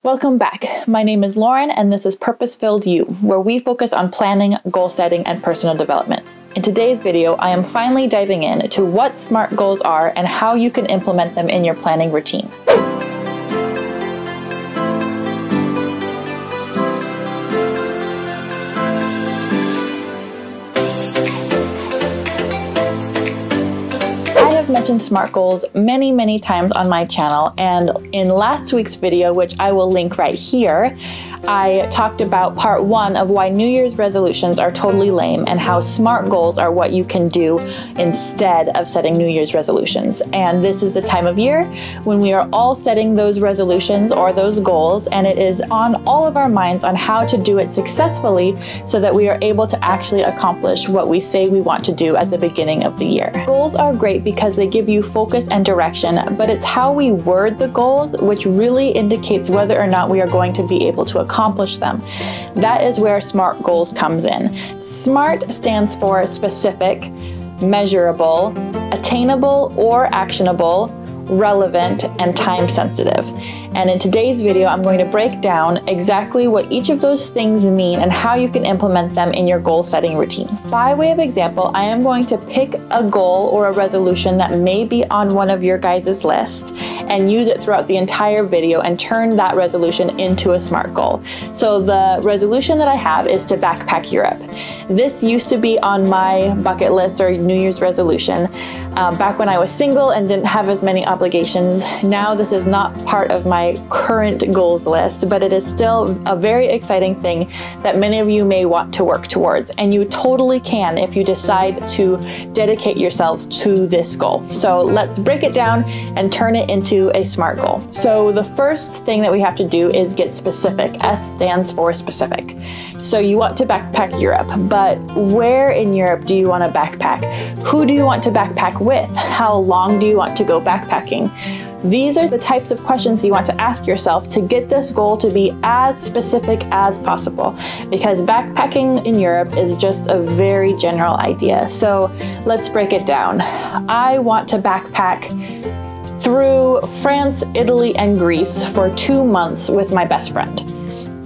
Welcome back. My name is Lauren and this is Purpose-Filled You, where we focus on planning, goal setting, and personal development. In today's video, I am finally diving into what SMART goals are and how you can implement them in your planning routine. I've mentioned SMART goals many times on my channel, and in last week's video, which I will link right here, I talked about part 1 of why New Year's resolutions are totally lame and how SMART goals are what you can do instead of setting New Year's resolutions. And this is the time of year when we are all setting those resolutions or those goals, and it is on all of our minds on how to do it successfully so that we are able to actually accomplish what we say we want to do at the beginning of the year. Goals are great because they give you focus and direction, but it's how we word the goals which really indicates whether or not we are going to be able to accomplish them. That is where SMART goals comes in. SMART stands for specific, measurable, attainable or actionable, relevant, and time sensitive. And in today's video, I'm going to break down exactly what each of those things mean and how you can implement them in your goal setting routine. By way of example, I am going to pick a goal or a resolution that may be on one of your guys' list and use it throughout the entire video and turn that resolution into a SMART goal. So the resolution that I have is to backpack Europe. This used to be on my bucket list or New Year's resolution back when I was single and didn't have as many obligations. Now this is not part of my current goals list, but it is still a very exciting thing that many of you may want to work towards, and you totally can if you decide to dedicate yourselves to this goal. So let's break it down and turn it into a SMART goal. So the first thing that we have to do is get specific. S stands for specific. So you want to backpack Europe, but where in Europe do you want to backpack? Who do you want to backpack with? How long do you want to go backpacking? These are the types of questions you want to ask yourself to get this goal to be as specific as possible, because backpacking in Europe is just a very general idea. So let's break it down. I want to backpack through France, Italy, and Greece for 2 months with my best friend.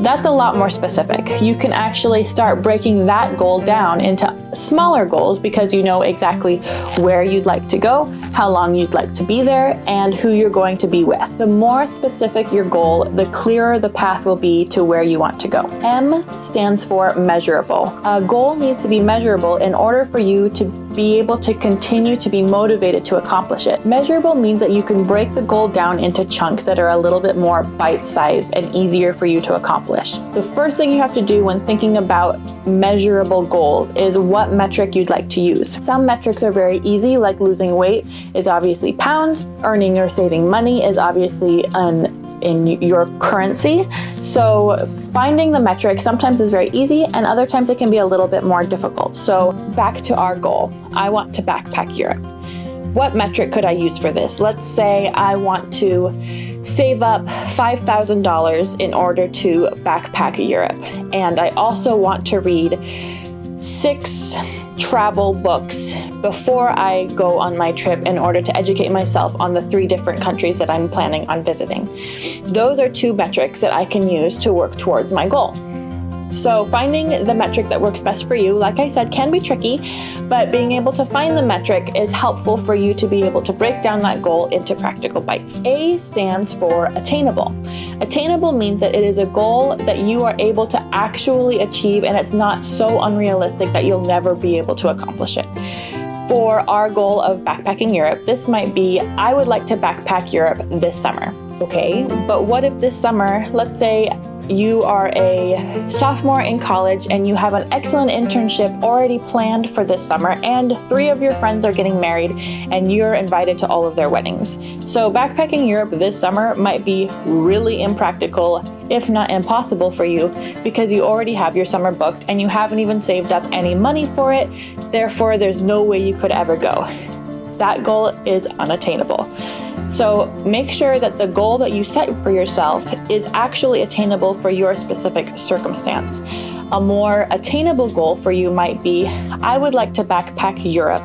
That's a lot more specific. You can actually start breaking that goal down into smaller goals because you know exactly where you'd like to go, how long you'd like to be there, and who you're going to be with. The more specific your goal, the clearer the path will be to where you want to go. M stands for measurable. A goal needs to be measurable in order for you to be able to continue to be motivated to accomplish it. Measurable means that you can break the goal down into chunks that are a little bit more bite-sized and easier for you to accomplish. The first thing you have to do when thinking about measurable goals is what metric you'd like to use. Some metrics are very easy, like losing weight is obviously pounds, earning or saving money is obviously in your currency. So finding the metric sometimes is very easy and other times it can be a little bit more difficult. So back to our goal. I want to backpack Europe. What metric could I use for this? Let's say I want to save up $5,000 in order to backpack Europe. And I also want to read 6 travel books before I go on my trip in order to educate myself on the 3 different countries that I'm planning on visiting. Those are 2 metrics that I can use to work towards my goal. So finding the metric that works best for you, like I said, can be tricky, but being able to find the metric is helpful for you to be able to break down that goal into practical bites. A stands for attainable. Attainable means that it is a goal that you are able to actually achieve and it's not so unrealistic that you'll never be able to accomplish it. For our goal of backpacking Europe, this might be, I would like to backpack Europe this summer. Okay, but what if this summer, let's say you are a sophomore in college and you have an excellent internship already planned for this summer and 3 of your friends are getting married and you're invited to all of their weddings. So backpacking Europe this summer might be really impractical, if not impossible for you, because you already have your summer booked and you haven't even saved up any money for it. Therefore, there's no way you could ever go. That goal is unattainable. So make sure that the goal that you set for yourself is actually attainable for your specific circumstance. A more attainable goal for you might be, I would like to backpack Europe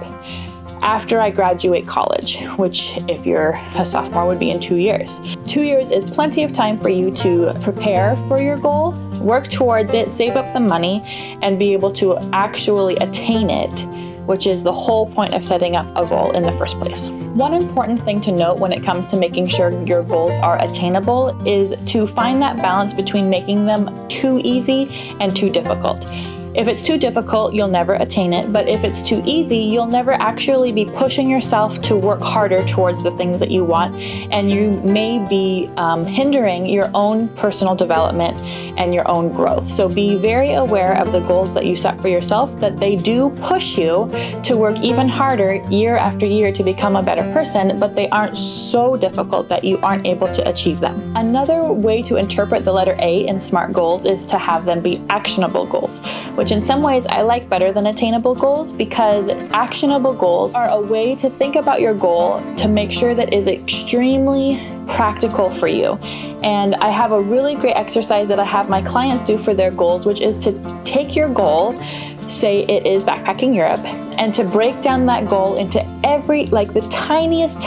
after I graduate college, which if you're a sophomore would be in 2 years. 2 years is plenty of time for you to prepare for your goal, work towards it, save up the money, and be able to actually attain it, which is the whole point of setting up a goal in the first place. One important thing to note when it comes to making sure your goals are attainable is to find that balance between making them too easy and too difficult. If it's too difficult, you'll never attain it, but if it's too easy, you'll never actually be pushing yourself to work harder towards the things that you want, and you may be hindering your own personal development and your own growth. So be very aware of the goals that you set for yourself, that they do push you to work even harder year after year to become a better person, but they aren't so difficult that you aren't able to achieve them. Another way to interpret the letter A in SMART goals is to have them be actionable goals, which in some ways I like better than attainable goals, because actionable goals are a way to think about your goal to make sure that it is extremely practical for you. And I have a really great exercise that I have my clients do for their goals, which is to take your goal, say it is backpacking Europe, and to break down that goal into every, like the tiniest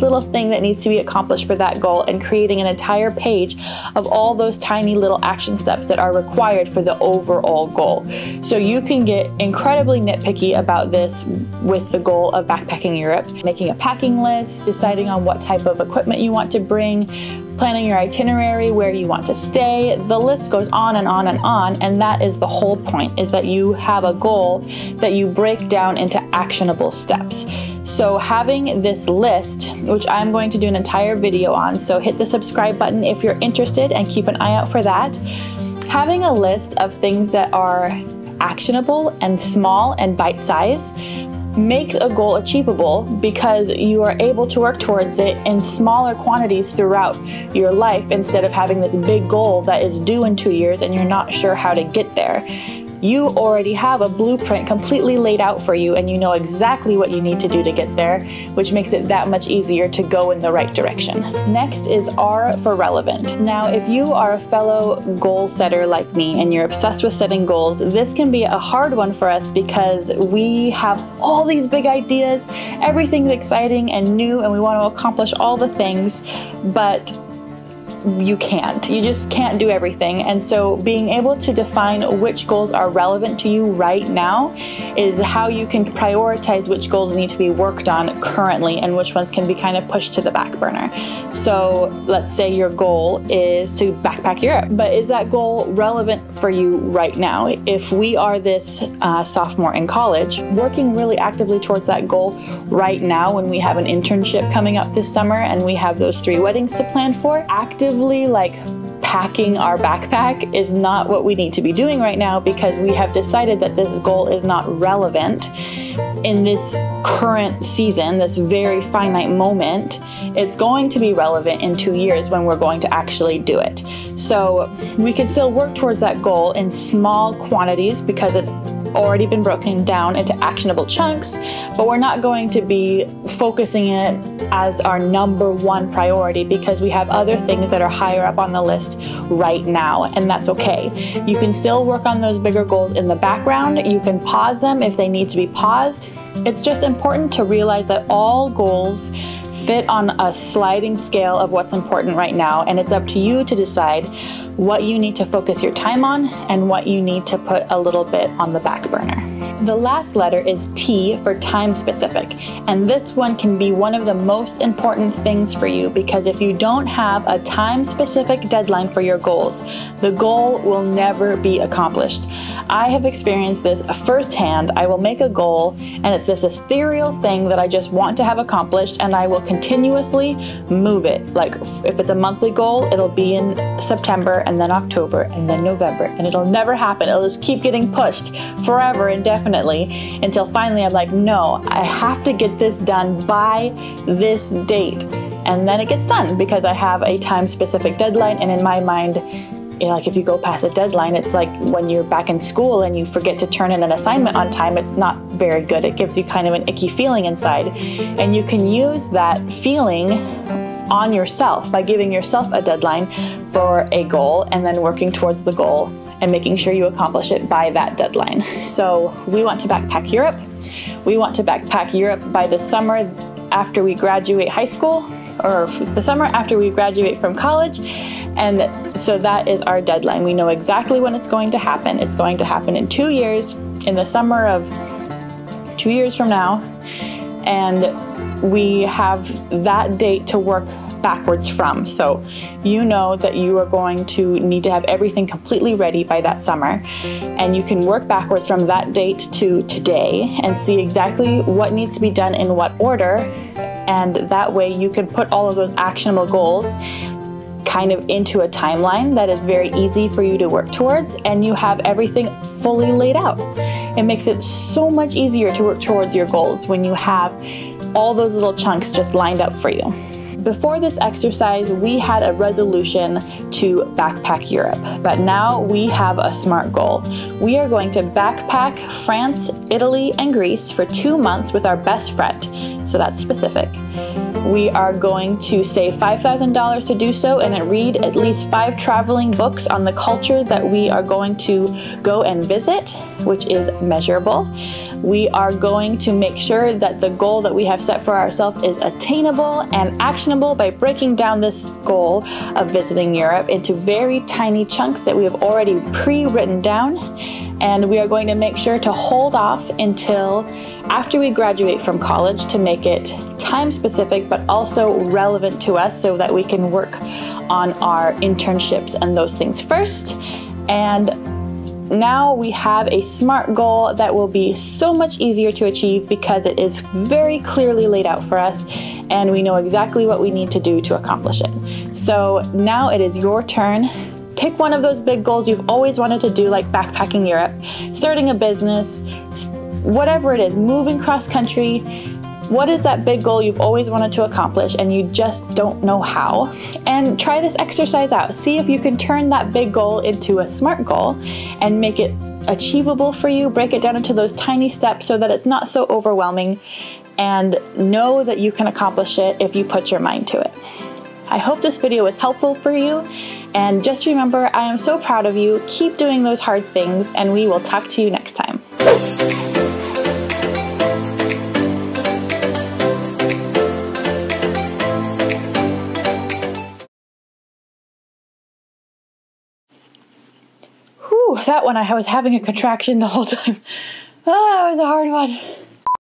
little thing that needs to be accomplished for that goal, and creating an entire page of all those tiny little action steps that are required for the overall goal. So you can get incredibly nitpicky about this with the goal of backpacking Europe, making a packing list, deciding on what type of equipment you want to bring, planning your itinerary, where you want to stay. The list goes on and on and on, and that is the whole point, is that you have a goal that you break down into actionable steps. So having this list, which I'm going to do an entire video on, so hit the subscribe button if you're interested and keep an eye out for that. Having a list of things that are actionable and small and bite-sized makes a goal achievable, because you are able to work towards it in smaller quantities throughout your life, instead of having this big goal that is due in 2 years and you're not sure how to get there. You already have a blueprint completely laid out for you, and you know exactly what you need to do to get there, which makes it that much easier to go in the right direction. Next is R for relevant. Now, if you are a fellow goal setter like me and you're obsessed with setting goals, this can be a hard one for us, because we have all these big ideas, everything's exciting and new, and we want to accomplish all the things, but you just can't do everything. And so being able to define which goals are relevant to you right now is how you can prioritize which goals need to be worked on currently and which ones can be kind of pushed to the back burner. So let's say your goal is to backpack Europe, but is that goal relevant for you right now? If we are this sophomore in college, working really actively towards that goal right now, when we have an internship coming up this summer and we have those 3 weddings to plan for, actively like packing our backpack is not what we need to be doing right now, because we have decided that this goal is not relevant in this current season, this very finite moment. It's going to be relevant in 2 years when we're going to actually do it. So we can still work towards that goal in small quantities, because it's already been broken down into actionable chunks, but we're not going to be focusing it as our #1 priority, because we have other things that are higher up on the list right now, and that's okay. You can still work on those bigger goals in the background. You can pause them if they need to be paused. It's just important to realize that all goals fit on a sliding scale of what's important right now, and it's up to you to decide what you need to focus your time on and what you need to put a little bit on the back burner. The last letter is T for time specific, and this one can be one of the most important things for you, because if you don't have a time specific deadline for your goals, the goal will never be accomplished. I have experienced this firsthand. I will make a goal and it's this ethereal thing that I just want to have accomplished, and I will continuously move it. Like if it's a monthly goal, it'll be in September and then October and then November, and it'll never happen. It'll just keep getting pushed forever, indefinitely, until finally I'm like, no, I have to get this done by this date. And then it gets done because I have a time specific deadline. And in my mind, like if you go past a deadline, it's like when you're back in school and you forget to turn in an assignment on time, it's not very good. It gives you kind of an icky feeling inside. And you can use that feeling on yourself by giving yourself a deadline for a goal and then working towards the goal and making sure you accomplish it by that deadline. So we want to backpack Europe. We want to backpack Europe by the summer after we graduate high school, or the summer after we graduate from college. And so that is our deadline. We know exactly when it's going to happen. It's going to happen in 2 years, in the summer of 2 years from now. And we have that date to work backwards from. So you know that you are going to need to have everything completely ready by that summer, and you can work backwards from that date to today and see exactly what needs to be done in what order, and that way you can put all of those actionable goals kind of into a timeline that is very easy for you to work towards, and you have everything fully laid out. It makes it so much easier to work towards your goals when you have all those little chunks just lined up for you. Before this exercise, we had a resolution to backpack Europe, but now we have a SMART goal. We are going to backpack France, Italy, and Greece for 2 months with our best friend, so that's specific. We are going to save $5,000 to do so and read at least 5 traveling books on the culture that we are going to go and visit, which is measurable. We are going to make sure that the goal that we have set for ourselves is attainable and actionable by breaking down this goal of visiting Europe into very tiny chunks that we have already pre-written down. And we are going to make sure to hold off until after we graduate from college to make it time specific, but also relevant to us so that we can work on our internships and those things first. And now we have a SMART goal that will be so much easier to achieve because it is very clearly laid out for us and we know exactly what we need to do to accomplish it. So now it is your turn. Pick one of those big goals you've always wanted to do, like backpacking Europe, starting a business, whatever it is, moving cross country. What is that big goal you've always wanted to accomplish and you just don't know how? And try this exercise out. See if you can turn that big goal into a SMART goal and make it achievable for you. Break it down into those tiny steps so that it's not so overwhelming, and know that you can accomplish it if you put your mind to it. I hope this video was helpful for you, and just remember, I am so proud of you. Keep doing those hard things, and we will talk to you next time. Whew, that one I was having a contraction the whole time. Ah, it was a hard one.